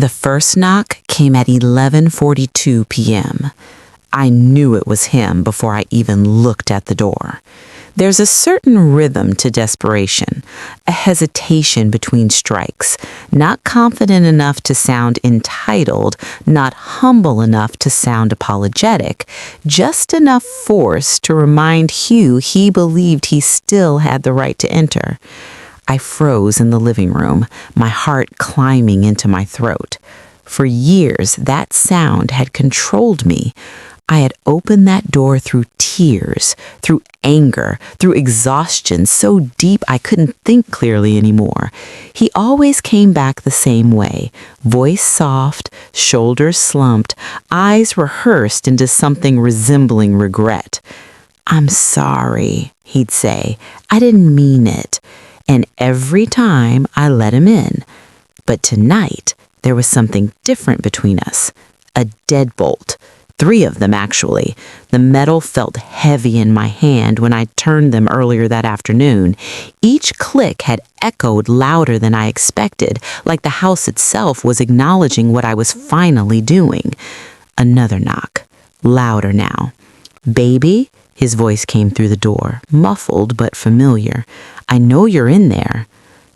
The first knock came at 11:42 p.m. I knew it was him before I even looked at the door. There's a certain rhythm to desperation, a hesitation between strikes, not confident enough to sound entitled, not humble enough to sound apologetic, just enough force to remind Hugh he believed he still had the right to enter. I froze in the living room, my heart climbing into my throat. For years, that sound had controlled me. I had opened that door through tears, through anger, through exhaustion so deep I couldn't think clearly anymore. He always came back the same way, voice soft, shoulders slumped, eyes rehearsed into something resembling regret. "I'm sorry," he'd say. "I didn't mean it." And every time I let him in. But tonight, there was something different between us. A deadbolt. 3 of them, actually. The metal felt heavy in my hand when I turned them earlier that afternoon. Each click had echoed louder than I expected, like the house itself was acknowledging what I was finally doing. Another knock. Louder now. "Baby?" His voice came through the door, muffled but familiar. "I know you're in there."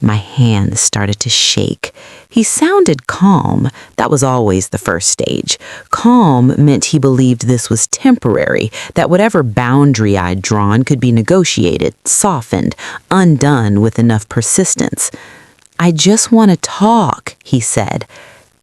My hands started to shake. He sounded calm. That was always the first stage. Calm meant he believed this was temporary, that whatever boundary I'd drawn could be negotiated, softened, undone with enough persistence. "I just want to talk," he said.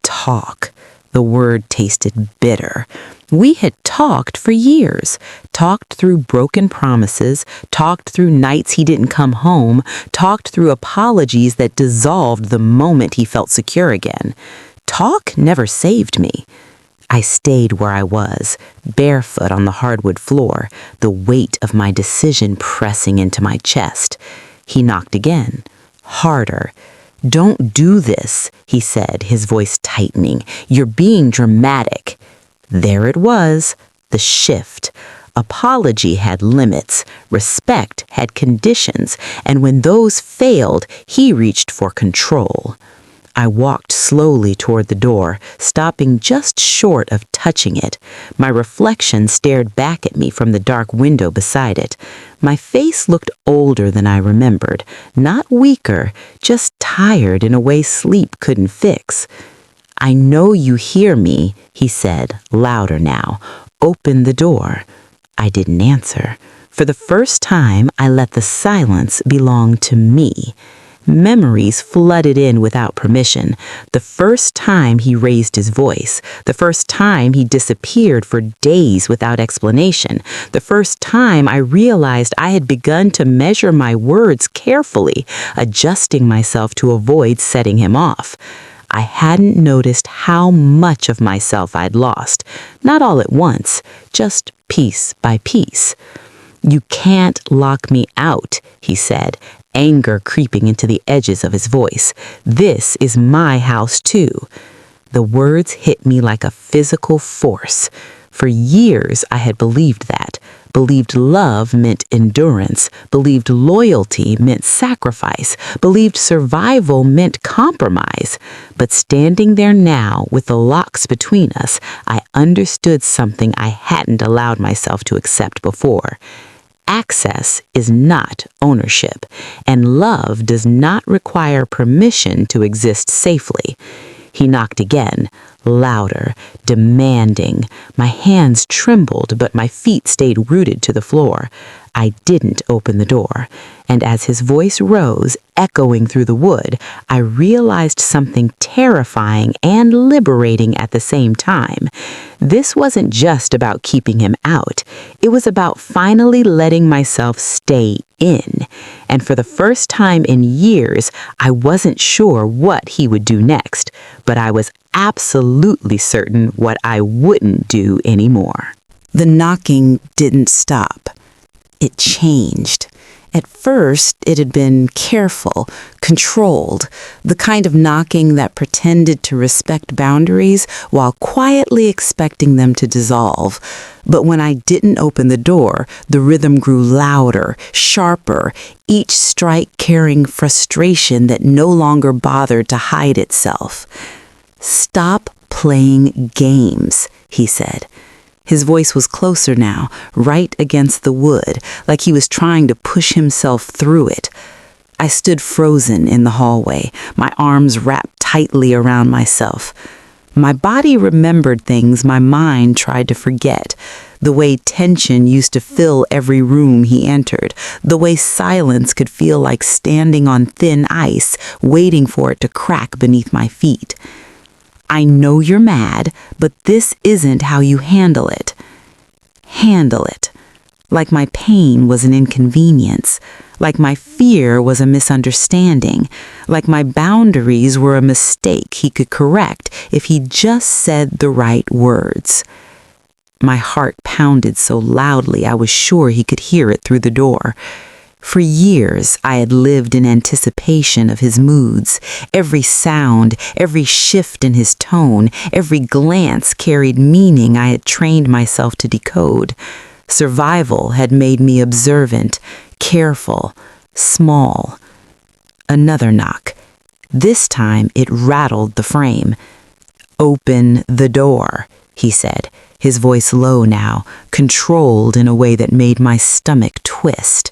Talk. The word tasted bitter. We had talked for years, talked through broken promises, talked through nights he didn't come home, talked through apologies that dissolved the moment he felt secure again. Talk never saved me. I stayed where I was, barefoot on the hardwood floor, the weight of my decision pressing into my chest. He knocked again, harder. "Don't do this," he said, his voice tightening. "You're being dramatic." There it was, the shift. Apology had limits, respect had conditions, and when those failed, he reached for control. I walked slowly toward the door, stopping just short of touching it. My reflection stared back at me from the dark window beside it. My face looked older than I remembered, not weaker, just tired in a way sleep couldn't fix. "I know you hear me," he said, louder now. "Open the door." I didn't answer. For the first time, I let the silence belong to me. Memories flooded in without permission. The first time he raised his voice. The first time he disappeared for days without explanation. The first time I realized I had begun to measure my words carefully, adjusting myself to avoid setting him off. I hadn't noticed how much of myself I'd lost. Not all at once, just piece by piece. "You can't lock me out," he said, anger creeping into the edges of his voice. "This is my house too." The words hit me like a physical force. For years I had believed that. Believed love meant endurance, believed loyalty meant sacrifice, believed survival meant compromise. But standing there now with the locks between us, I understood something I hadn't allowed myself to accept before. Access is not ownership, and love does not require permission to exist safely. He knocked again, louder, demanding. My hands trembled, but my feet stayed rooted to the floor. I didn't open the door, and as his voice rose, echoing through the wood, I realized something terrifying and liberating at the same time. This wasn't just about keeping him out. It was about finally letting myself stay in. And for the first time in years, I wasn't sure what he would do next, but I was absolutely certain what I wouldn't do anymore. The knocking didn't stop. It changed. At first, it had been careful, controlled, the kind of knocking that pretended to respect boundaries while quietly expecting them to dissolve. But when I didn't open the door, the rhythm grew louder, sharper, each strike carrying frustration that no longer bothered to hide itself. "Stop playing games," he said. His voice was closer now, right against the wood, like he was trying to push himself through it. I stood frozen in the hallway, my arms wrapped tightly around myself. My body remembered things my mind tried to forget. The way tension used to fill every room he entered. The way silence could feel like standing on thin ice, waiting for it to crack beneath my feet. "I know you're mad, but this isn't how you handle it." Handle it. Like my pain was an inconvenience. Like my fear was a misunderstanding. Like my boundaries were a mistake he could correct if he just said the right words. My heart pounded so loudly I was sure he could hear it through the door. For years, I had lived in anticipation of his moods. Every sound, every shift in his tone, every glance carried meaning I had trained myself to decode. Survival had made me observant, careful, small. Another knock. This time it rattled the frame. "Open the door," he said, his voice low now, controlled in a way that made my stomach twist.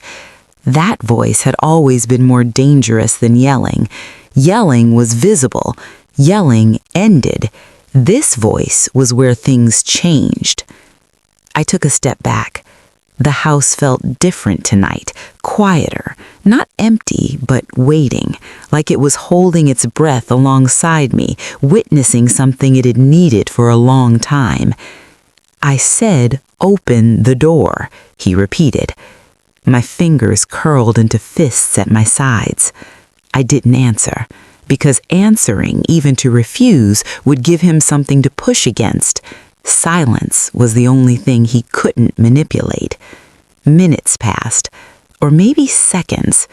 That voice had always been more dangerous than yelling. Yelling was visible. Yelling ended. This voice was where things changed. I took a step back. The house felt different tonight, quieter, not empty, but waiting, like it was holding its breath alongside me, witnessing something it had needed for a long time. "I said, open the door," he repeated. My fingers curled into fists at my sides. I didn't answer, because answering, even to refuse, would give him something to push against. Silence was the only thing he couldn't manipulate. Minutes passed, or maybe seconds.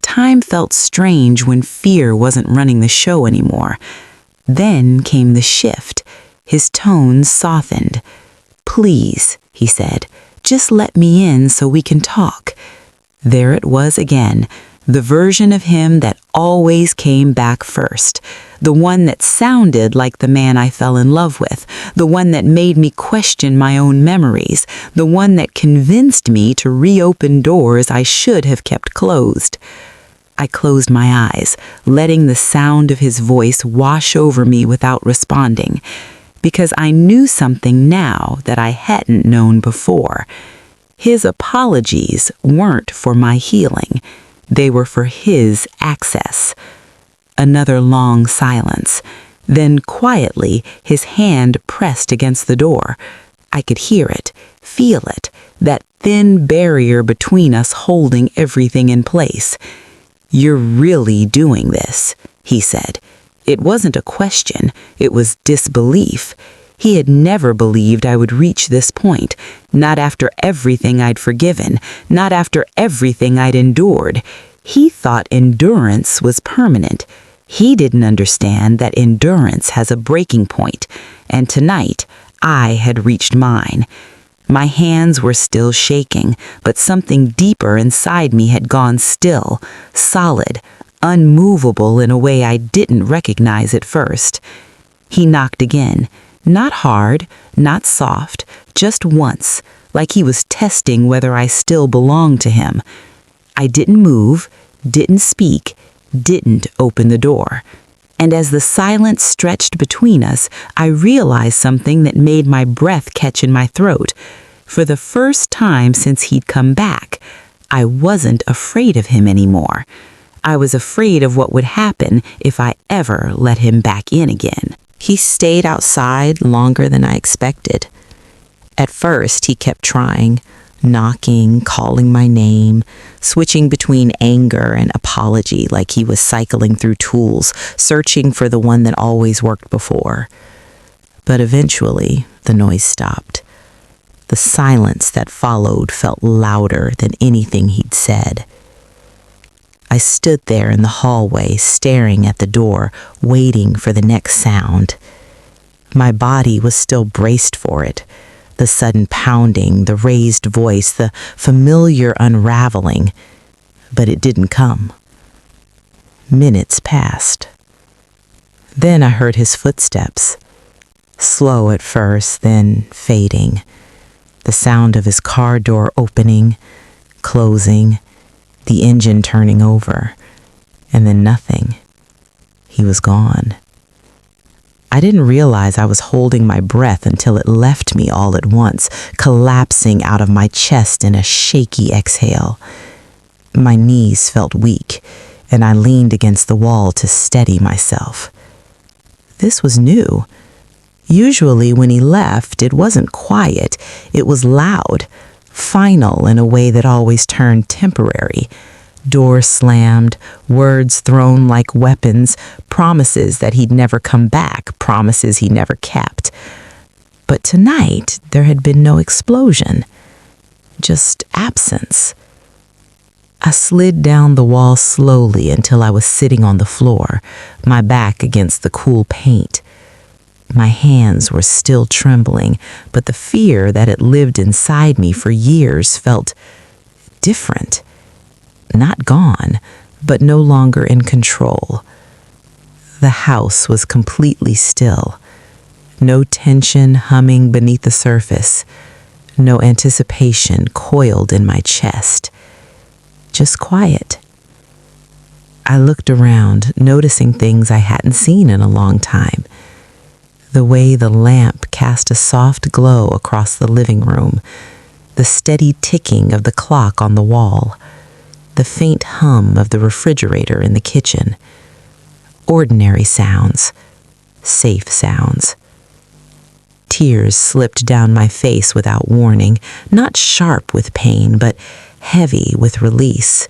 Time felt strange when fear wasn't running the show anymore. Then came the shift. His tone softened. "Please," he said, "just let me in so we can talk." There it was again, the version of him that always came back first, the one that sounded like the man I fell in love with, the one that made me question my own memories, the one that convinced me to reopen doors I should have kept closed. I closed my eyes, letting the sound of his voice wash over me without responding, because I knew something now that I hadn't known before. His apologies weren't for my healing. They were for his access. Another long silence. Then quietly, his hand pressed against the door. I could hear it, feel it, that thin barrier between us holding everything in place. "You're really doing this," he said. It wasn't a question, it was disbelief. He had never believed I would reach this point, not after everything I'd forgiven, not after everything I'd endured. He thought endurance was permanent. He didn't understand that endurance has a breaking point, and tonight I had reached mine. My hands were still shaking, but something deeper inside me had gone still, solid, unmovable in a way I didn't recognize at first. He knocked again. Not hard, not soft, just once, like he was testing whether I still belonged to him. I didn't move, didn't speak, didn't open the door. And as the silence stretched between us, I realized something that made my breath catch in my throat. For the first time since he'd come back, I wasn't afraid of him anymore. I was afraid of what would happen if I ever let him back in again. He stayed outside longer than I expected. At first, he kept trying, knocking, calling my name, switching between anger and apology like he was cycling through tools, searching for the one that always worked before. But eventually, the noise stopped. The silence that followed felt louder than anything he'd said. I stood there in the hallway, staring at the door, waiting for the next sound. My body was still braced for it. The sudden pounding, the raised voice, the familiar unraveling. But it didn't come. Minutes passed. Then I heard his footsteps, slow at first, then fading. The sound of his car door opening, closing, the engine turning over, and then nothing. He was gone. I didn't realize I was holding my breath until it left me all at once, collapsing out of my chest in a shaky exhale. My knees felt weak, and I leaned against the wall to steady myself. This was new. Usually when he left, it wasn't quiet. It was loud, final in a way that always turned temporary. Doors slammed, words thrown like weapons, promises that he'd never come back, promises he never kept. But tonight, there had been no explosion, just absence. I slid down the wall slowly until I was sitting on the floor, my back against the cool paint. My hands were still trembling, but the fear that had lived inside me for years felt different. Not gone, but no longer in control. The house was completely still. No tension humming beneath the surface. No anticipation coiled in my chest. Just quiet. I looked around, noticing things I hadn't seen in a long time. The way the lamp cast a soft glow across the living room, the steady ticking of the clock on the wall, the faint hum of the refrigerator in the kitchen. Ordinary sounds, safe sounds. Tears slipped down my face without warning, not sharp with pain, but heavy with release.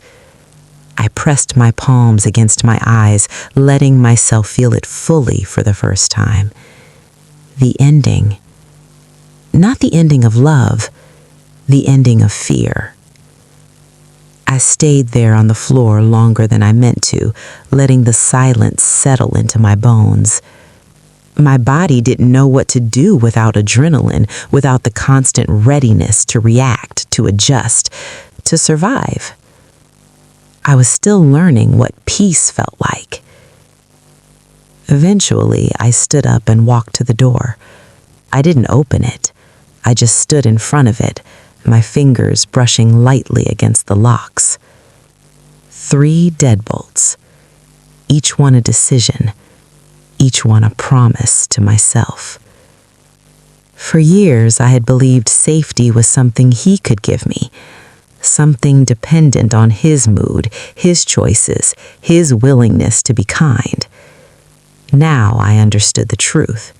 I pressed my palms against my eyes, letting myself feel it fully for the first time. The ending. Not the ending of love, the ending of fear. I stayed there on the floor longer than I meant to, letting the silence settle into my bones. My body didn't know what to do without adrenaline, without the constant readiness to react, to adjust, to survive. I was still learning what peace felt like. Eventually, I stood up and walked to the door. I didn't open it. I just stood in front of it, my fingers brushing lightly against the locks. 3 deadbolts, each one a decision, each one a promise to myself. For years, I had believed safety was something he could give me, something dependent on his mood, his choices, his willingness to be kind. Now I understood the truth.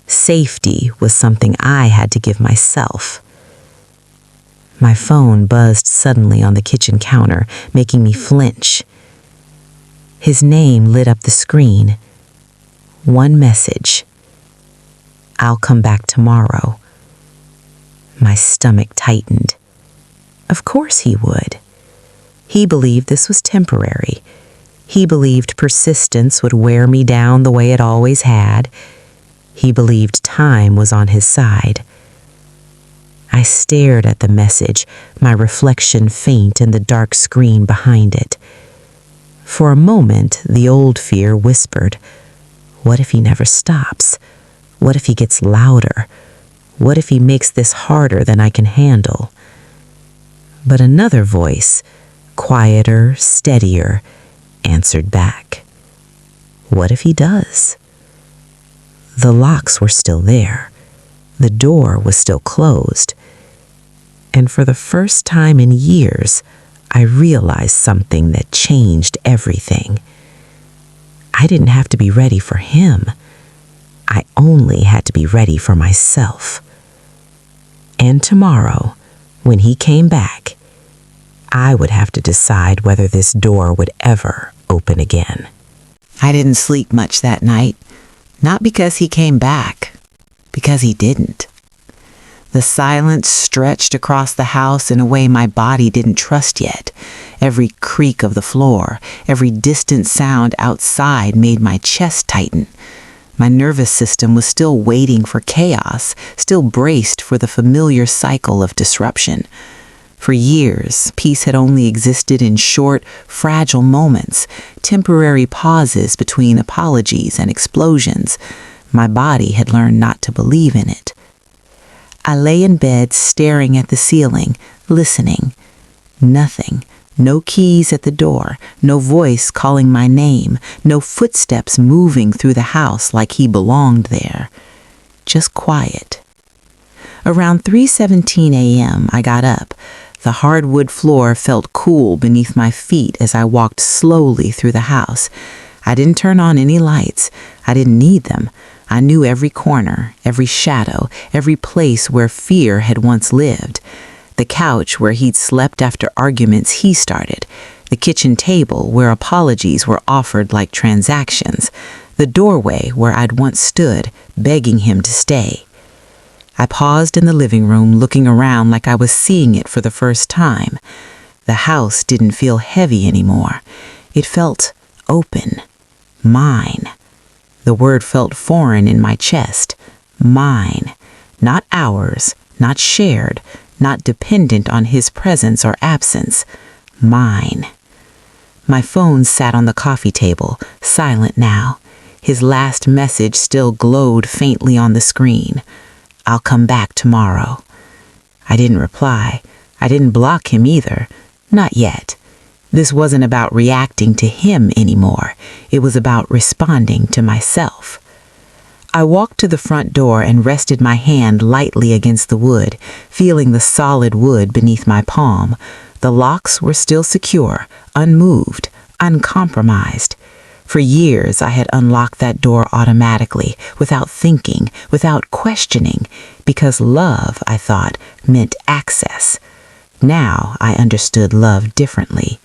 Safety was something I had to give myself. My phone buzzed suddenly on the kitchen counter, making me flinch. His name lit up the screen. One message. "I'll come back tomorrow." My stomach tightened. Of course he would. He believed this was temporary. He believed persistence would wear me down the way it always had. He believed time was on his side. I stared at the message, my reflection faint in the dark screen behind it. For a moment, the old fear whispered, what if he never stops? What if he gets louder? What if he makes this harder than I can handle? But another voice, quieter, steadier, answered back. What if he does? The locks were still there. The door was still closed. And for the first time in years, I realized something that changed everything. I didn't have to be ready for him. I only had to be ready for myself. And tomorrow, when he came back, I would have to decide whether this door would ever open again. I didn't sleep much that night, not because he came back, because he didn't. The silence stretched across the house in a way my body didn't trust yet. Every creak of the floor, every distant sound outside made my chest tighten. My nervous system was still waiting for chaos, still braced for the familiar cycle of disruption. For years, peace had only existed in short, fragile moments, temporary pauses between apologies and explosions. My body had learned not to believe in it. I lay in bed staring at the ceiling, listening. Nothing. No keys at the door, no voice calling my name, no footsteps moving through the house like he belonged there. Just quiet. Around 3:17 a.m., I got up. The hardwood floor felt cool beneath my feet as I walked slowly through the house. I didn't turn on any lights. I didn't need them. I knew every corner, every shadow, every place where fear had once lived. The couch where he'd slept after arguments he started. The kitchen table where apologies were offered like transactions. The doorway where I'd once stood, begging him to stay. I paused in the living room, looking around like I was seeing it for the first time. The house didn't feel heavy anymore. It felt open. Mine. The word felt foreign in my chest. Mine. Not ours, not shared, not dependent on his presence or absence. Mine. My phone sat on the coffee table, silent now. His last message still glowed faintly on the screen. I'll come back tomorrow. I didn't reply. I didn't block him either. Not yet. This wasn't about reacting to him anymore. It was about responding to myself. I walked to the front door and rested my hand lightly against the wood, feeling the solid wood beneath my palm. The locks were still secure, unmoved, uncompromised. For years, I had unlocked that door automatically, without thinking, without questioning, because love, I thought, meant access. Now I understood love differently.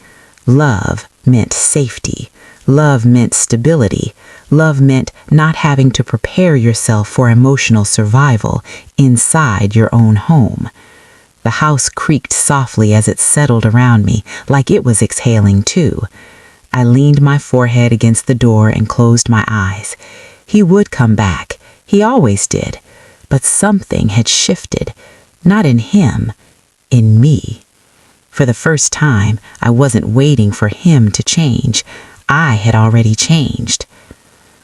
Love meant safety. Love meant stability. Love meant not having to prepare yourself for emotional survival inside your own home. The house creaked softly as it settled around me, like it was exhaling too. I leaned my forehead against the door and closed my eyes. He would come back. He always did. But something had shifted. Not in him, in me. For the first time, I wasn't waiting for him to change. I had already changed.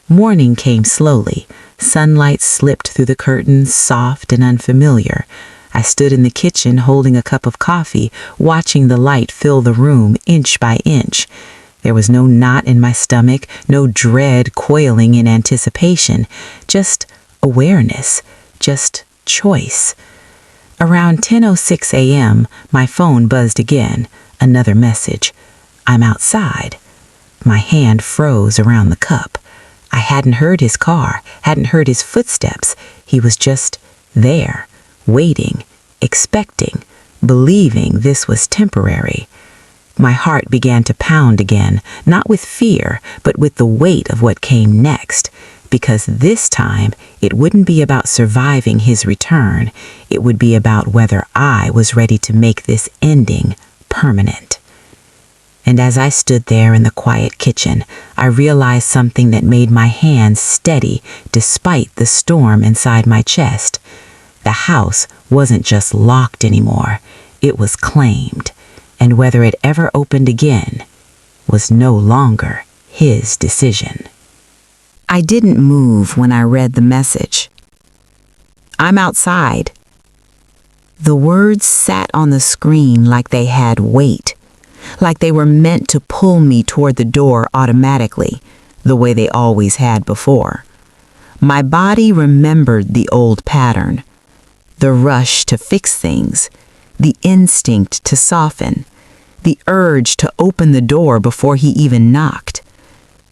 Morning came slowly. Sunlight slipped through the curtains, soft and unfamiliar. I stood in the kitchen holding a cup of coffee, watching the light fill the room inch by inch. There was no knot in my stomach, no dread coiling in anticipation, just awareness, just choice. Around 10:06 a.m., my phone buzzed again, another message. I'm outside. My hand froze around the cup. I hadn't heard his car, hadn't heard his footsteps. He was just there, waiting, expecting, believing this was temporary. My heart began to pound again, not with fear, but with the weight of what came next, because this time it wouldn't be about surviving his return. It would be about whether I was ready to make this ending permanent. And as I stood there in the quiet kitchen, I realized something that made my hands steady despite the storm inside my chest. The house wasn't just locked anymore, it was claimed. And whether it ever opened again was no longer his decision. I didn't move when I read the message. I'm outside. The words sat on the screen like they had weight, like they were meant to pull me toward the door automatically, the way they always had before. My body remembered the old pattern, the rush to fix things, the instinct to soften, the urge to open the door before he even knocked.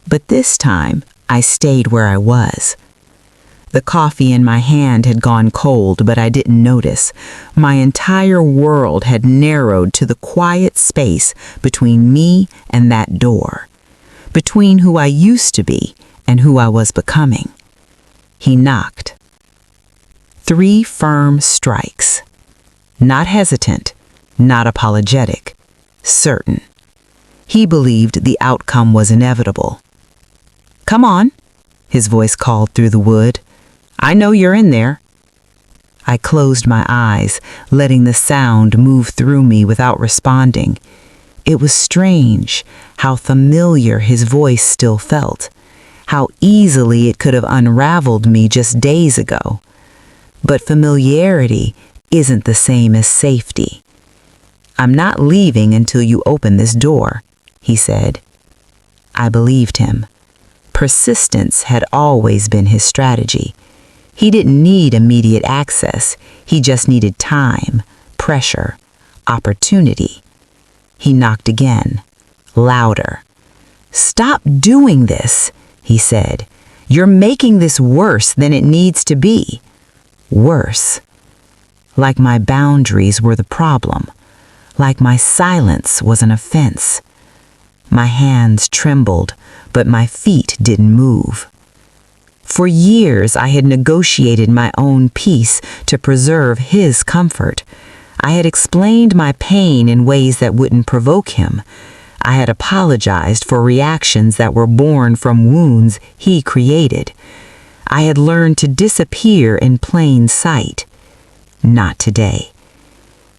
But this time, I stayed where I was. The coffee in my hand had gone cold, but I didn't notice. My entire world had narrowed to the quiet space between me and that door, between who I used to be and who I was becoming. He knocked. 3 firm strikes. Not hesitant, not apologetic, certain. He believed the outcome was inevitable. Come on, his voice called through the wood. I know you're in there. I closed my eyes, letting the sound move through me without responding. It was strange how familiar his voice still felt, how easily it could have unraveled me just days ago. But familiarity isn't the same as safety. "I'm not leaving until you open this door," he said. I believed him. Persistence had always been his strategy. He didn't need immediate access. He just needed time, pressure, opportunity. He knocked again, louder. "Stop doing this," he said. "You're making this worse than it needs to be." Worse. Like my boundaries were the problem. Like my silence was an offense. My hands trembled, but my feet didn't move. For years, I had negotiated my own peace to preserve his comfort. I had explained my pain in ways that wouldn't provoke him. I had apologized for reactions that were born from wounds he created. I had learned to disappear in plain sight. Not today.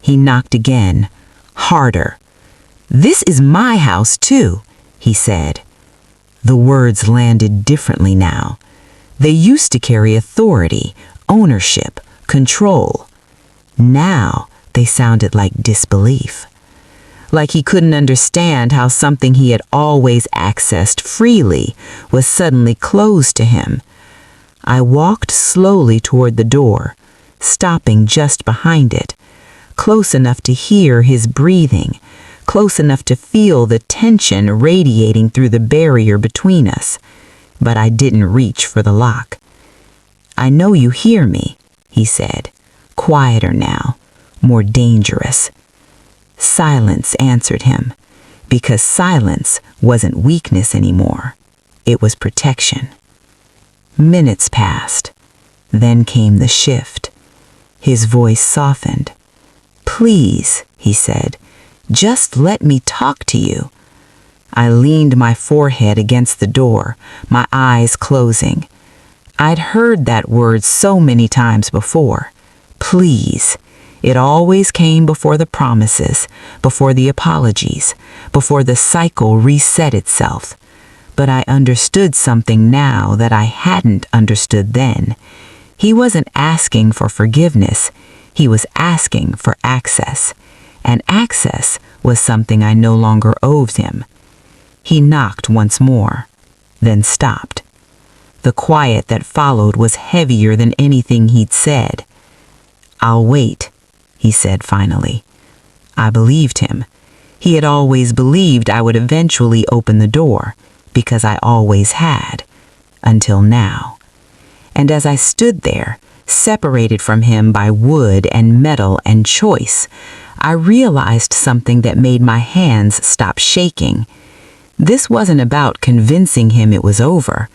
He knocked again, harder. "This is my house, too," he said. The words landed differently now. They used to carry authority, ownership, control. Now they sounded like disbelief. Like he couldn't understand how something he had always accessed freely was suddenly closed to him. I walked slowly toward the door, stopping just behind it, close enough to hear his breathing, close enough to feel the tension radiating through the barrier between us, but I didn't reach for the lock. "I know you hear me," he said, quieter now, more dangerous. Silence answered him, because silence wasn't weakness anymore. It was protection. Minutes passed. Then came the shift. His voice softened. "Please," he said, "just let me talk to you." I leaned my forehead against the door, my eyes closing. I'd heard that word so many times before. Please. It always came before the promises, before the apologies, before the cycle reset itself. But I understood something now that I hadn't understood then. He wasn't asking for forgiveness. He was asking for access. And access was something I no longer owed him. He knocked once more, then stopped. The quiet that followed was heavier than anything he'd said. "I'll wait," he said finally. I believed him. He had always believed I would eventually open the door, because I always had, until now. And as I stood there, separated from him by wood and metal and choice, I realized something that made my hands stop shaking. This wasn't about convincing him it was over.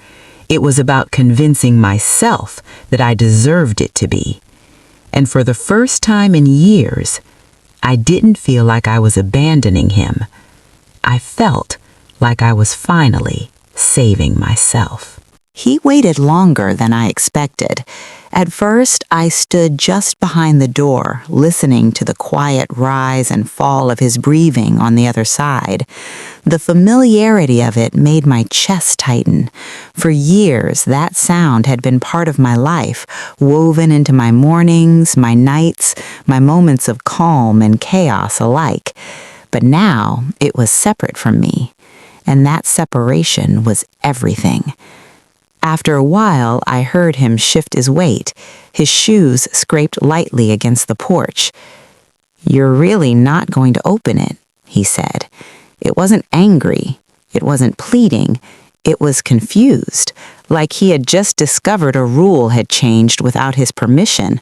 It was about convincing myself that I deserved it to be. And for the first time in years, I didn't feel like I was abandoning him. I felt like I was finally saving myself. He waited longer than I expected. At first, I stood just behind the door, listening to the quiet rise and fall of his breathing on the other side. The familiarity of it made my chest tighten. For years, that sound had been part of my life, woven into my mornings, my nights, my moments of calm and chaos alike. But now, it was separate from me. And that separation was everything. After a while, I heard him shift his weight. His shoes scraped lightly against the porch. "You're really not going to open it," he said. It wasn't angry. It wasn't pleading. It was confused, like he had just discovered a rule had changed without his permission.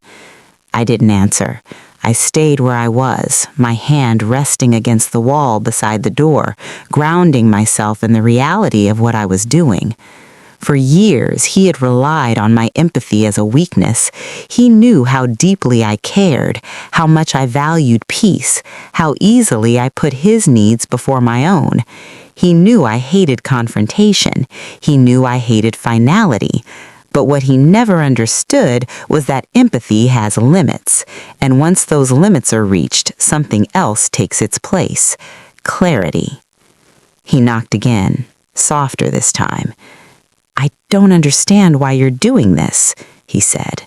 I didn't answer. I stayed where I was, my hand resting against the wall beside the door, grounding myself in the reality of what I was doing. For years, he had relied on my empathy as a weakness. He knew how deeply I cared, how much I valued peace, how easily I put his needs before my own. He knew I hated confrontation. He knew I hated finality. But what he never understood was that empathy has limits, and once those limits are reached, something else takes its place: clarity. He knocked again, softer this time. "I don't understand why you're doing this," he said.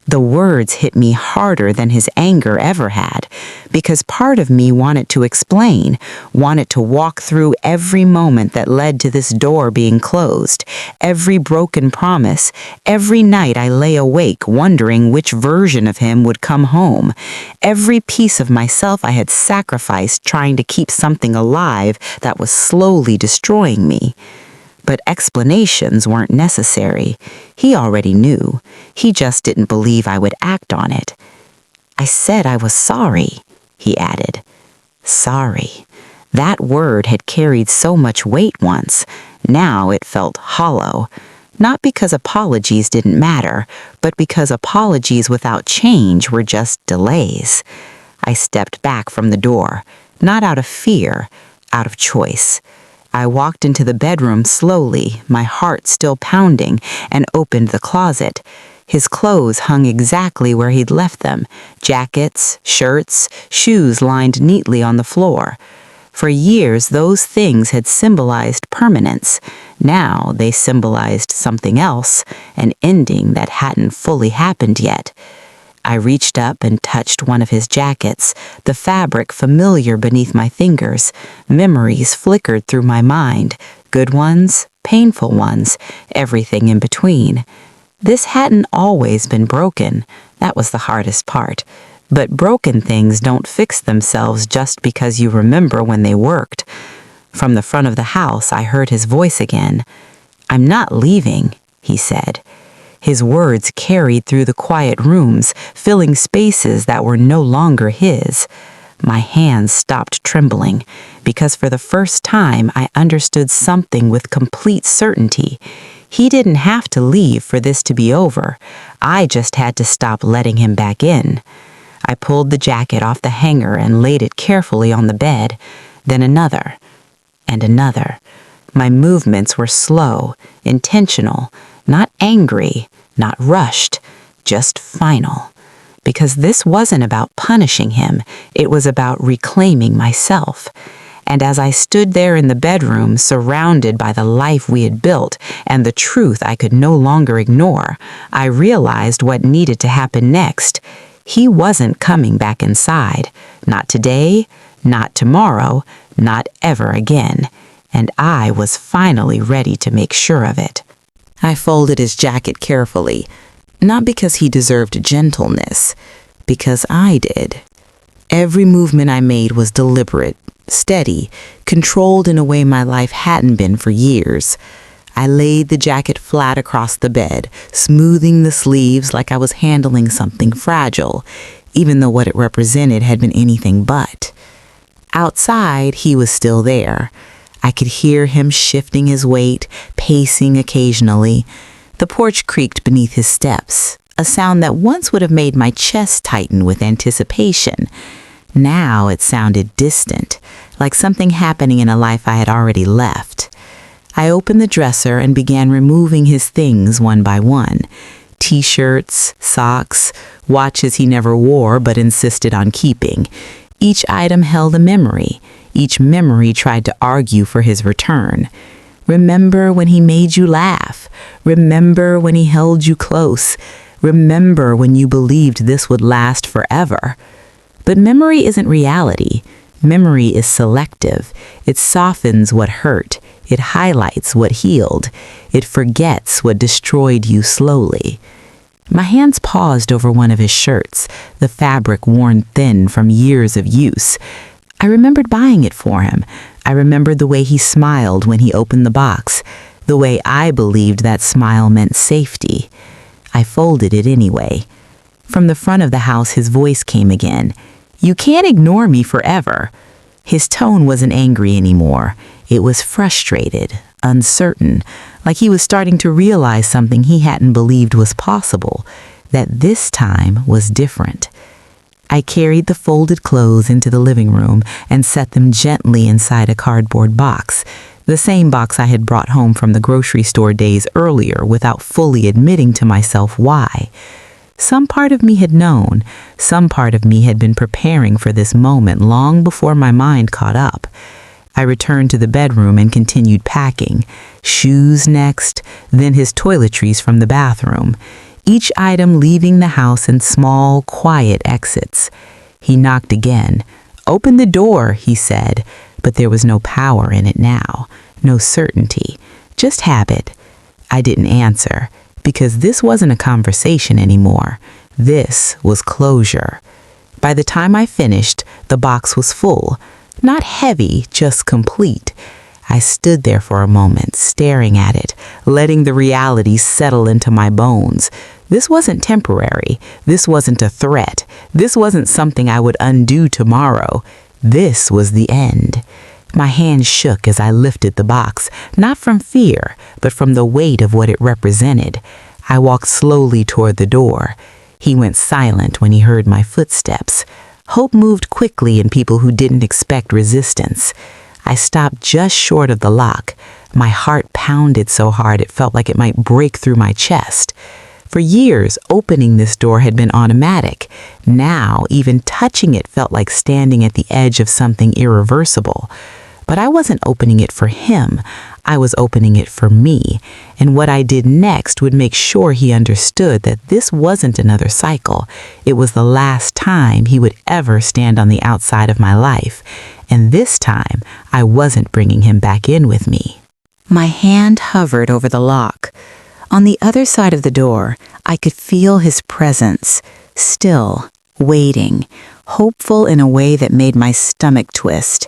The words hit me harder than his anger ever had, because part of me wanted to explain, wanted to walk through every moment that led to this door being closed, every broken promise, every night I lay awake wondering which version of him would come home, every piece of myself I had sacrificed trying to keep something alive that was slowly destroying me. But explanations weren't necessary. He already knew. He just didn't believe I would act on it. "I said I was sorry," he added. Sorry. That word had carried so much weight once. Now it felt hollow. Not because apologies didn't matter, but because apologies without change were just delays. I stepped back from the door, not out of fear, out of choice. I walked into the bedroom slowly, my heart still pounding, and opened the closet. His clothes hung exactly where he'd left them: jackets, shirts, shoes lined neatly on the floor. For years, those things had symbolized permanence. Now they symbolized something else, an ending that hadn't fully happened yet. I reached up and touched one of his jackets, the fabric familiar beneath my fingers. Memories flickered through my mind, good ones, painful ones, everything in between. This hadn't always been broken. That was the hardest part. But broken things don't fix themselves just because you remember when they worked. From the front of the house, I heard his voice again. "I'm not leaving," he said. His words carried through the quiet rooms, filling spaces that were no longer his. My hands stopped trembling, because for the first time I understood something with complete certainty. He didn't have to leave for this to be over. I just had to stop letting him back in. I pulled the jacket off the hanger and laid it carefully on the bed, then another, and another. My movements were slow, intentional, not angry, not rushed, just final. Because this wasn't about punishing him, it was about reclaiming myself. And as I stood there in the bedroom, surrounded by the life we had built and the truth I could no longer ignore, I realized what needed to happen next. He wasn't coming back inside. Not today, not tomorrow, not ever again. And I was finally ready to make sure of it. I folded his jacket carefully, not because he deserved gentleness, because I did. Every movement I made was deliberate, steady, controlled in a way my life hadn't been for years. I laid the jacket flat across the bed, smoothing the sleeves like I was handling something fragile, even though what it represented had been anything but. Outside, he was still there. I could hear him shifting his weight, pacing occasionally. The porch creaked beneath his steps, a sound that once would have made my chest tighten with anticipation. Now it sounded distant, like something happening in a life I had already left. I opened the dresser and began removing his things one by one. T-shirts, socks, watches he never wore but insisted on keeping. Each item held a memory. Each memory tried to argue for his return. Remember when he made you laugh. Remember when he held you close. Remember when you believed this would last forever. But memory isn't reality. Memory is selective. It softens what hurt. It highlights what healed. It forgets what destroyed you slowly. My hands paused over one of his shirts, the fabric worn thin from years of use. I remembered buying it for him. I remembered the way he smiled when he opened the box, the way I believed that smile meant safety. I folded it anyway. From the front of the house, his voice came again. "You can't ignore me forever." His tone wasn't angry anymore. It was frustrated, uncertain, like he was starting to realize something he hadn't believed was possible, that this time was different. I carried the folded clothes into the living room and set them gently inside a cardboard box, the same box I had brought home from the grocery store days earlier without fully admitting to myself why. Some part of me had known, some part of me had been preparing for this moment long before my mind caught up. I returned to the bedroom and continued packing, shoes next, then his toiletries from the bathroom, each item leaving the house in small, quiet exits. He knocked again. "Open the door," he said, but there was no power in it now, no certainty, just habit. I didn't answer, because this wasn't a conversation anymore. This was closure. By the time I finished, the box was full. Not heavy, just complete. I stood there for a moment, staring at it, letting the reality settle into my bones. This wasn't temporary. This wasn't a threat. This wasn't something I would undo tomorrow. This was the end. My hand shook as I lifted the box, not from fear, but from the weight of what it represented. I walked slowly toward the door. He went silent when he heard my footsteps. Hope moved quickly in people who didn't expect resistance. I stopped just short of the lock. My heart pounded so hard it felt like it might break through my chest. For years, opening this door had been automatic. Now, even touching it felt like standing at the edge of something irreversible. But I wasn't opening it for him. I was opening it for me. And what I did next would make sure he understood that this wasn't another cycle. It was the last time he would ever stand on the outside of my life. And this time, I wasn't bringing him back in with me. My hand hovered over the lock. On the other side of the door, I could feel his presence, still, waiting, hopeful in a way that made my stomach twist.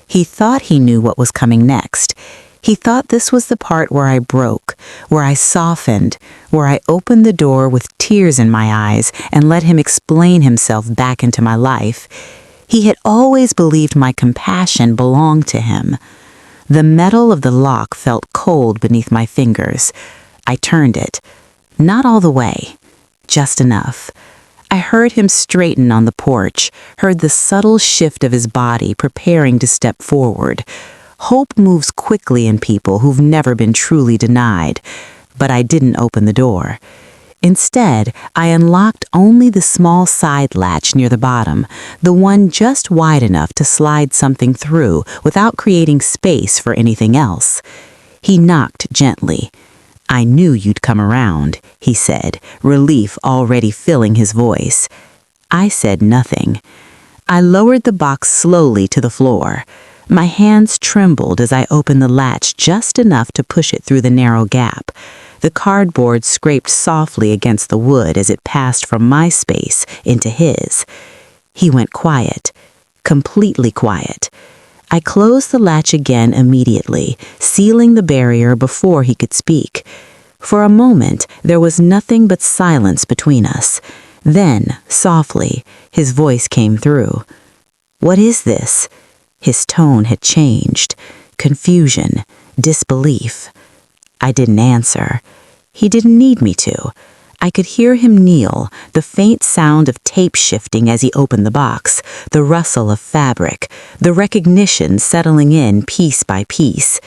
He thought he knew what was coming next. He thought this was the part where I broke, where I softened, where I opened the door with tears in my eyes and let him explain himself back into my life. He had always believed my compassion belonged to him. The metal of the lock felt cold beneath my fingers. I turned it. Not all the way, just enough. I heard him straighten on the porch, heard the subtle shift of his body preparing to step forward. Hope moves quickly in people who've never been truly denied, but I didn't open the door. Instead, I unlocked only the small side latch near the bottom, the one just wide enough to slide something through without creating space for anything else. He knocked gently. "I knew you'd come around," he said, relief already filling his voice. I said nothing. I lowered the box slowly to the floor. My hands trembled as I opened the latch just enough to push it through the narrow gap. The cardboard scraped softly against the wood as it passed from my space into his. He went quiet, completely quiet. I closed the latch again immediately, sealing the barrier before he could speak. For a moment, there was nothing but silence between us. Then, softly, his voice came through. "What is this?" His tone had changed. Confusion, disbelief. I didn't answer. He didn't need me to. I could hear him kneel, the faint sound of tape shifting as he opened the box, the rustle of fabric, the recognition settling in piece by piece.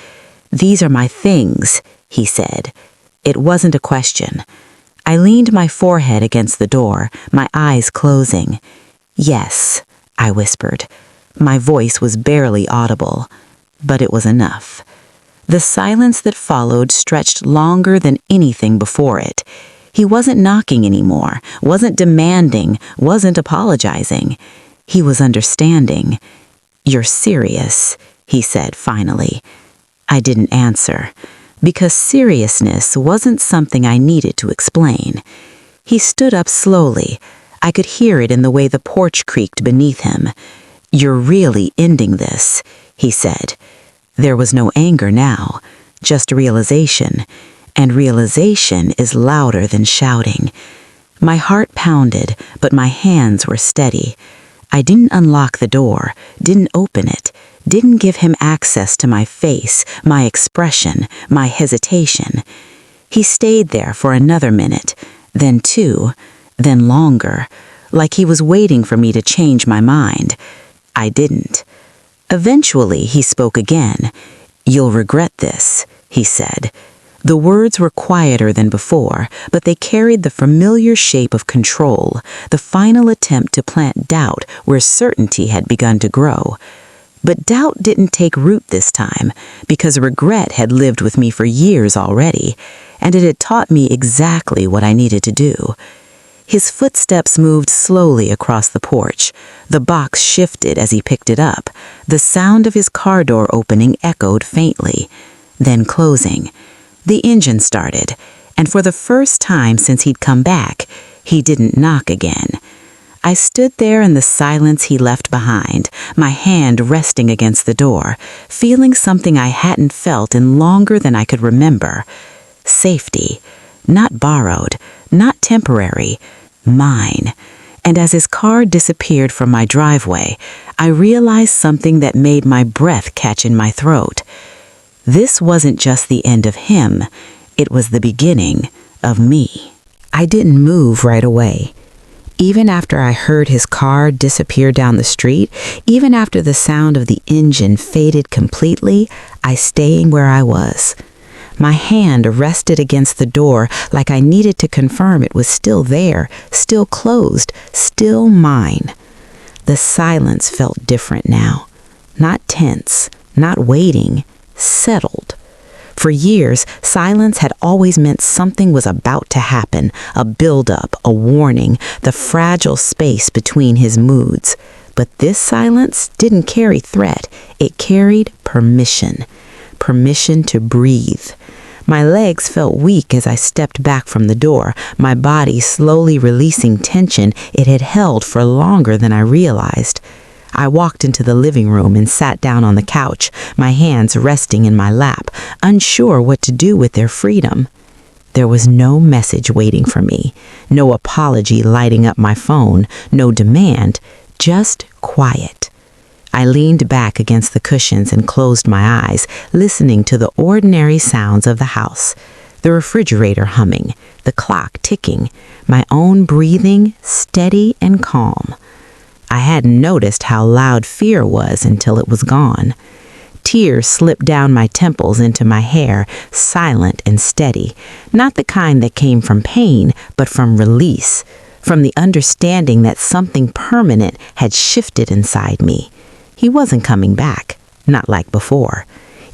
"These are my things," he said. It wasn't a question. I leaned my forehead against the door, my eyes closing. "Yes," I whispered. My voice was barely audible, but it was enough. The silence that followed stretched longer than anything before it. He wasn't knocking anymore, wasn't demanding, wasn't apologizing. He was understanding. "You're serious," he said finally. I didn't answer, because seriousness wasn't something I needed to explain. He stood up slowly. I could hear it in the way the porch creaked beneath him. "You're really ending this," he said. There was no anger now, just realization, and realization is louder than shouting. My heart pounded, but my hands were steady. I didn't unlock the door, didn't open it, didn't give him access to my face, my expression, my hesitation. He stayed there for another minute, then two, then longer, like he was waiting for me to change my mind. I didn't. Eventually, he spoke again. "You'll regret this," he said. The words were quieter than before, but they carried the familiar shape of control, the final attempt to plant doubt where certainty had begun to grow. But doubt didn't take root this time, because regret had lived with me for years already, and it had taught me exactly what I needed to do. His footsteps moved slowly across the porch. The box shifted as he picked it up. The sound of his car door opening echoed faintly, then closing. The engine started, and for the first time since he'd come back, he didn't knock again. I stood there in the silence he left behind, my hand resting against the door, feeling something I hadn't felt in longer than I could remember. Safety. Not borrowed, not temporary, mine. And as his car disappeared from my driveway, I realized something that made my breath catch in my throat. This wasn't just the end of him, it was the beginning of me. I didn't move right away. Even after I heard his car disappear down the street, even after the sound of the engine faded completely, I stayed where I was. My hand rested against the door like I needed to confirm it was still there, still closed, still mine. The silence felt different now. Not tense, not waiting, settled. For years, silence had always meant something was about to happen, a buildup, a warning, the fragile space between his moods. But this silence didn't carry threat, it carried permission. Permission to breathe. My legs felt weak as I stepped back from the door, my body slowly releasing tension it had held for longer than I realized. I walked into the living room and sat down on the couch, my hands resting in my lap, unsure what to do with their freedom. There was no message waiting for me, no apology lighting up my phone, no demand, just quiet. I leaned back against the cushions and closed my eyes, listening to the ordinary sounds of the house. The refrigerator humming, the clock ticking, my own breathing steady and calm. I hadn't noticed how loud fear was until it was gone. Tears slipped down my temples into my hair, silent and steady, not the kind that came from pain, but from release, from the understanding that something permanent had shifted inside me. He wasn't coming back, not like before.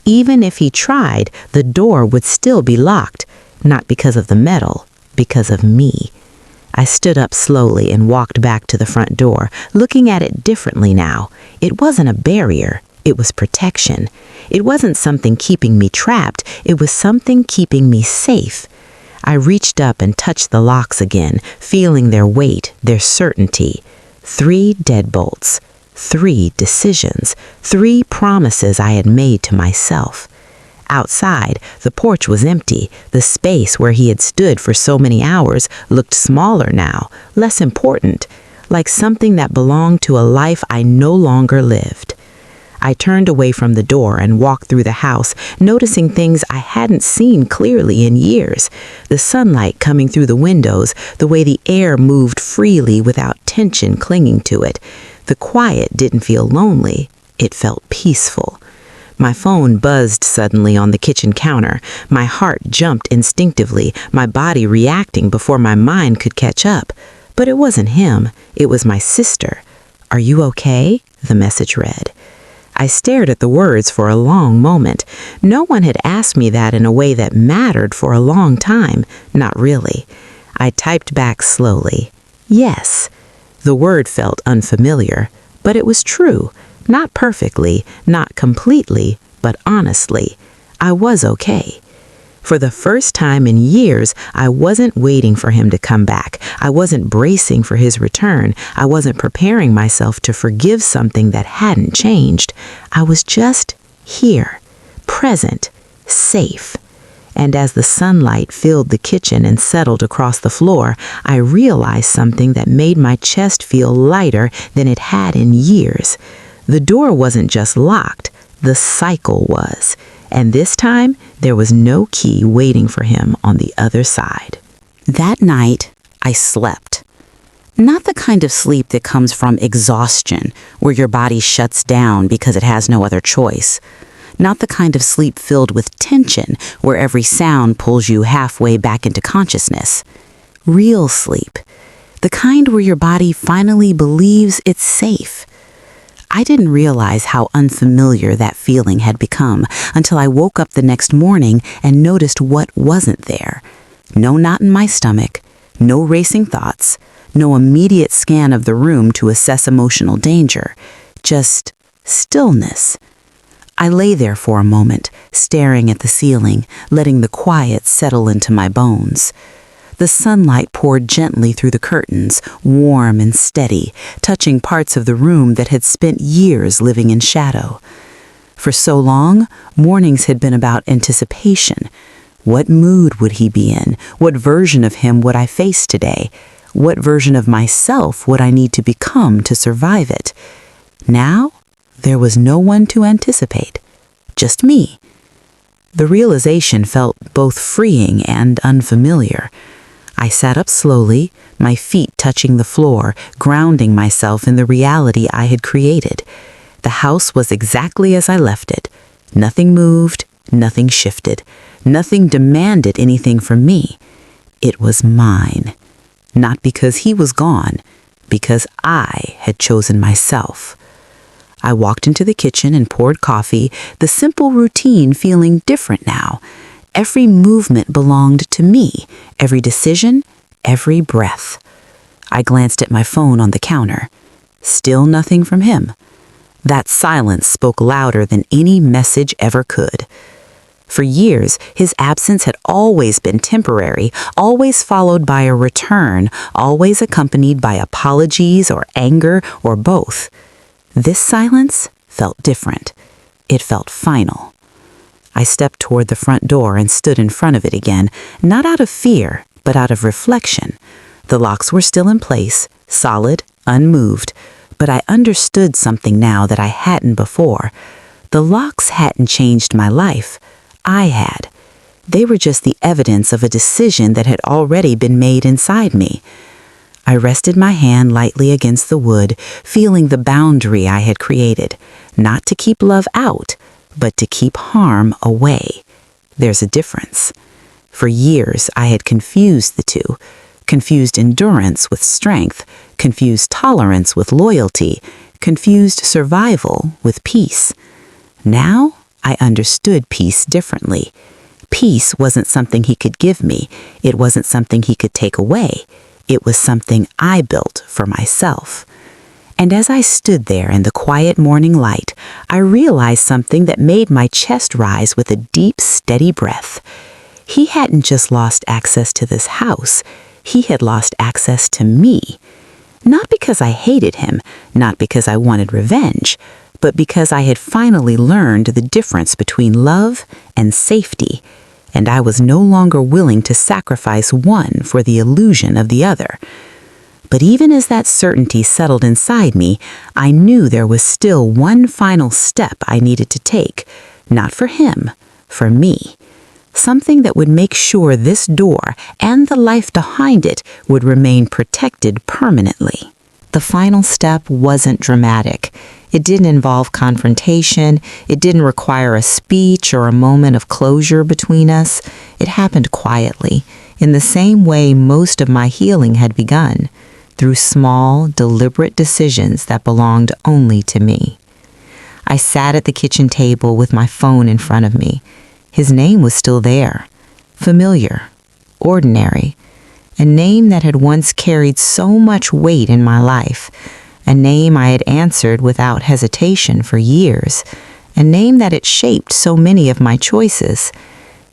Even if he tried, the door would still be locked, not because of the metal, because of me. I stood up slowly and walked back to the front door, looking at it differently now. It wasn't a barrier, it was protection. It wasn't something keeping me trapped, it was something keeping me safe. I reached up and touched the locks again, feeling their weight, their certainty. 3 deadbolts, 3 decisions, 3 promises I had made to myself. Outside, the porch was empty. The space where he had stood for so many hours looked smaller now, less important, like something that belonged to a life I no longer lived. I turned away from the door and walked through the house, noticing things I hadn't seen clearly in years. The sunlight coming through the windows, the way the air moved freely without tension clinging to it. The quiet didn't feel lonely, it felt peaceful. My phone buzzed suddenly on the kitchen counter. My heart jumped instinctively, my body reacting before my mind could catch up. But it wasn't him, it was my sister. "Are you okay?" the message read. I stared at the words for a long moment. No one had asked me that in a way that mattered for a long time. Not really. I typed back slowly. Yes. The word felt unfamiliar, but it was true. Not perfectly, not completely, but honestly, I was okay. For the first time in years, I wasn't waiting for him to come back. I wasn't bracing for his return. I wasn't preparing myself to forgive something that hadn't changed. I was just here, present, safe. And as the sunlight filled the kitchen and settled across the floor, I realized something that made my chest feel lighter than it had in years. The door wasn't just locked, the cycle was. And this time, there was no key waiting for him on the other side. That night, I slept. Not the kind of sleep that comes from exhaustion, where your body shuts down because it has no other choice. Not the kind of sleep filled with tension, where every sound pulls you halfway back into consciousness. Real sleep. The kind where your body finally believes it's safe. I didn't realize how unfamiliar that feeling had become until I woke up the next morning and noticed what wasn't there. No knot in my stomach, no racing thoughts, no immediate scan of the room to assess emotional danger, just stillness. I lay there for a moment, staring at the ceiling, letting the quiet settle into my bones. The sunlight poured gently through the curtains, warm and steady, touching parts of the room that had spent years living in shadow. For so long, mornings had been about anticipation. What mood would he be in? What version of him would I face today? What version of myself would I need to become to survive it? Now, there was no one to anticipate. Just me. The realization felt both freeing and unfamiliar. I sat up slowly, my feet touching the floor, grounding myself in the reality I had created. The house was exactly as I left it. Nothing moved, nothing shifted, nothing demanded anything from me. It was mine. Not because he was gone, because I had chosen myself. I walked into the kitchen and poured coffee, the simple routine feeling different now. Every movement belonged to me, every decision, every breath. I glanced at my phone on the counter. Still nothing from him. That silence spoke louder than any message ever could. For years, his absence had always been temporary, always followed by a return, always accompanied by apologies or anger or both. This silence felt different. It felt final. I stepped toward the front door and stood in front of it again, not out of fear, but out of reflection. The locks were still in place, solid, unmoved, but I understood something now that I hadn't before. The locks hadn't changed my life. I had. They were just the evidence of a decision that had already been made inside me. I rested my hand lightly against the wood, feeling the boundary I had created, not to keep love out, but to keep harm away. There's a difference. For years, I had confused the two, confused endurance with strength, confused tolerance with loyalty, confused survival with peace. Now, I understood peace differently. Peace wasn't something he could give me. It wasn't something he could take away. It was something I built for myself. And as I stood there in the quiet morning light, I realized something that made my chest rise with a deep, steady breath. He hadn't just lost access to this house. He had lost access to me. Not because I hated him, not because I wanted revenge, but because I had finally learned the difference between love and safety, and I was no longer willing to sacrifice one for the illusion of the other. But even as that certainty settled inside me, I knew there was still one final step I needed to take, not for him, for me. Something that would make sure this door and the life behind it would remain protected permanently. The final step wasn't dramatic. It didn't involve confrontation. It didn't require a speech or a moment of closure between us. It happened quietly, in the same way most of my healing had begun, through small, deliberate decisions that belonged only to me. I sat at the kitchen table with my phone in front of me. His name was still there, familiar, ordinary, a name that had once carried so much weight in my life, a name I had answered without hesitation for years, a name that had shaped so many of my choices.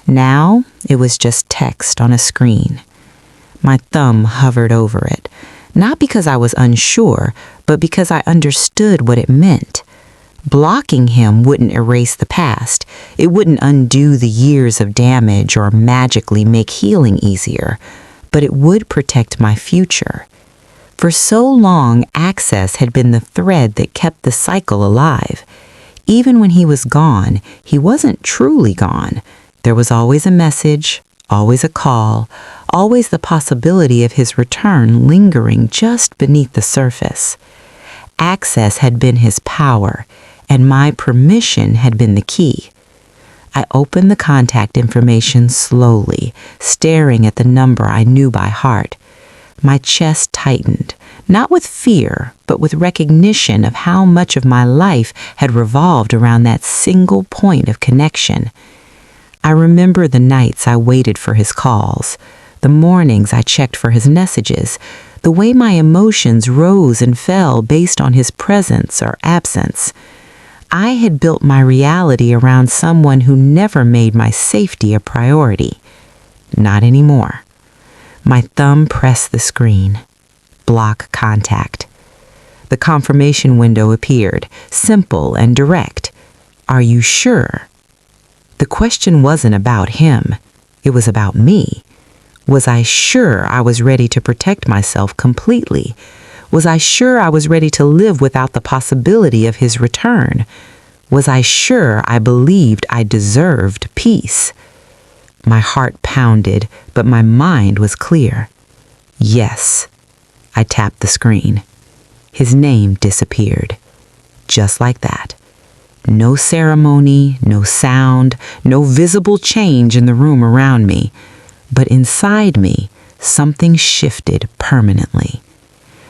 Now it was just text on a screen. My thumb hovered over it, not because I was unsure, but because I understood what it meant. Blocking him wouldn't erase the past. It wouldn't undo the years of damage or magically make healing easier, but it would protect my future. For so long, access had been the thread that kept the cycle alive. Even when he was gone, he wasn't truly gone. There was always a message, always a call, always the possibility of his return lingering just beneath the surface. Access had been his power, and my permission had been the key. I opened the contact information slowly, staring at the number I knew by heart. My chest tightened, not with fear, but with recognition of how much of my life had revolved around that single point of connection. I remember the nights I waited for his calls, the mornings I checked for his messages, the way my emotions rose and fell based on his presence or absence. I had built my reality around someone who never made my safety a priority. Not anymore. My thumb pressed the screen. Block contact. The confirmation window appeared, simple and direct. Are you sure? The question wasn't about him. It was about me. Was I sure I was ready to protect myself completely? Was I sure I was ready to live without the possibility of his return? Was I sure I believed I deserved peace? My heart pounded, but my mind was clear. Yes. I tapped the screen. His name disappeared. Just like that. No ceremony, no sound, no visible change in the room around me. But inside me, something shifted permanently.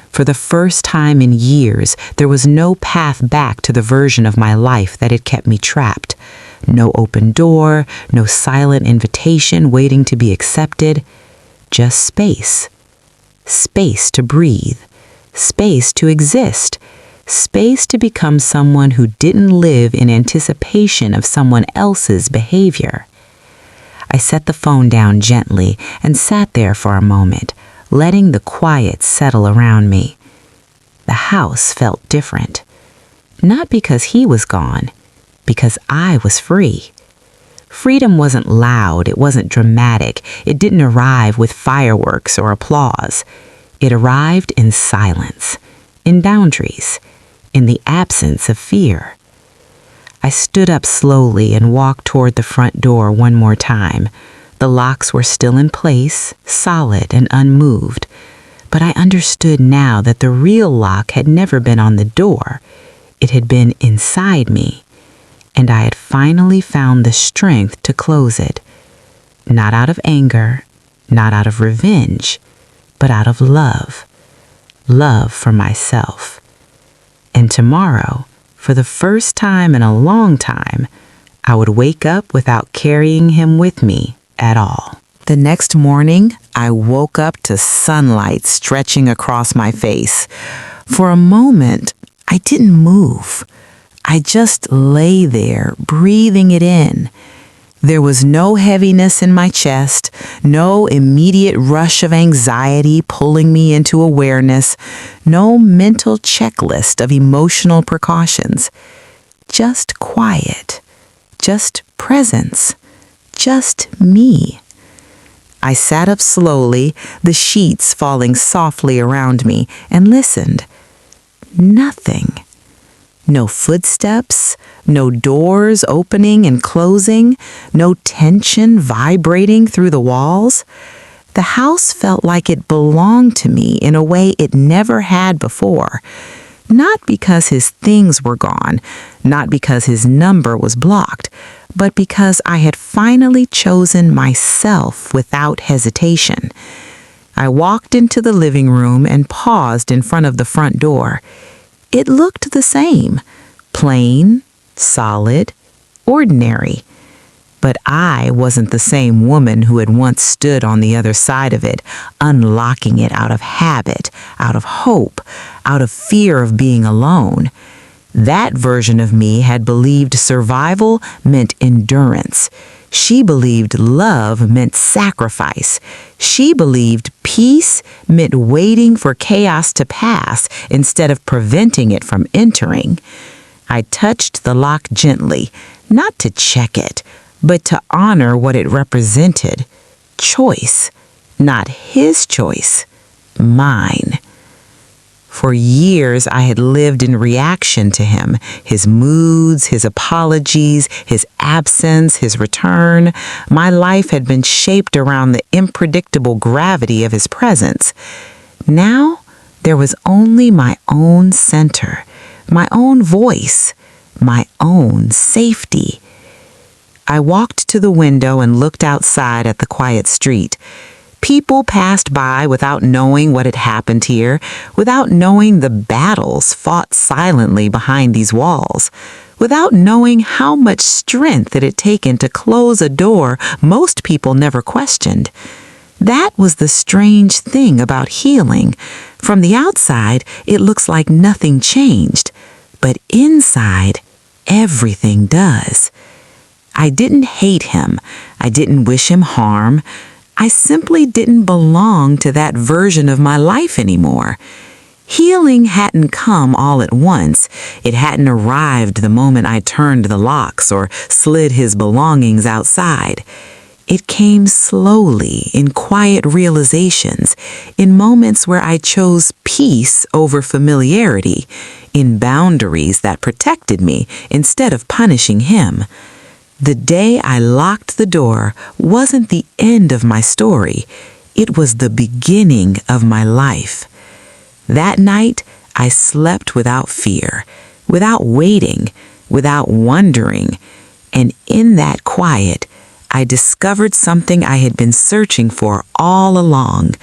For the first time in years, there was no path back to the version of my life that had kept me trapped. No open door, no silent invitation waiting to be accepted. Just space. Space to breathe. Space to exist. Space to become someone who didn't live in anticipation of someone else's behavior. I set the phone down gently and sat there for a moment, letting the quiet settle around me. The house felt different. Not because he was gone, because I was free. Freedom wasn't loud, it wasn't dramatic, it didn't arrive with fireworks or applause. It arrived in silence, in boundaries, in the absence of fear. I stood up slowly and walked toward the front door one more time. The locks were still in place, solid and unmoved. But I understood now that the real lock had never been on the door. It had been inside me. And I had finally found the strength to close it. Not out of anger, not out of revenge, but out of love. Love for myself. And tomorrow, for the first time in a long time, I would wake up without carrying him with me at all. The next morning, I woke up to sunlight stretching across my face. For a moment, I didn't move. I just lay there, breathing it in. There was no heaviness in my chest, no immediate rush of anxiety pulling me into awareness, no mental checklist of emotional precautions. Just quiet, just presence, just me. I sat up slowly, the sheets falling softly around me, and listened. Nothing. No footsteps, no doors opening and closing, no tension vibrating through the walls. The house felt like it belonged to me in a way it never had before. Not because his things were gone, not because his number was blocked, but because I had finally chosen myself without hesitation. I walked into the living room and paused in front of the front door. It looked the same, plain, solid, ordinary. But I wasn't the same woman who had once stood on the other side of it, unlocking it out of habit, out of hope, out of fear of being alone. That version of me had believed survival meant endurance. She believed love meant sacrifice. She believed peace meant waiting for chaos to pass instead of preventing it from entering. I touched the lock gently, not to check it, but to honor what it represented. Choice, not his choice, mine. For years, I had lived in reaction to him, his moods, his apologies, his absence, his return. My life had been shaped around the unpredictable gravity of his presence. Now, there was only my own center, my own voice, my own safety. I walked to the window and looked outside at the quiet street. People passed by without knowing what had happened here, without knowing the battles fought silently behind these walls, without knowing how much strength it had taken to close a door most people never questioned. That was the strange thing about healing. From the outside, it looks like nothing changed, but inside, everything does. I didn't hate him. I didn't wish him harm. I simply didn't belong to that version of my life anymore. Healing hadn't come all at once. It hadn't arrived the moment I turned the locks or slid his belongings outside. It came slowly, in quiet realizations, in moments where I chose peace over familiarity, in boundaries that protected me instead of punishing him. The day I locked the door wasn't the end of my story. It was the beginning of my life. That night, I slept without fear, without waiting, without wondering. And in that quiet, I discovered something I had been searching for all along.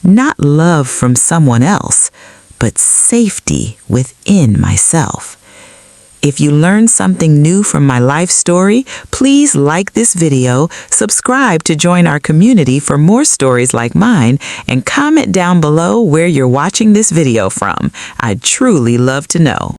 Not love from someone else, but safety within myself. If you learned something new from my life story, please like this video, subscribe to join our community for more stories like mine, and comment down below where you're watching this video from. I'd truly love to know.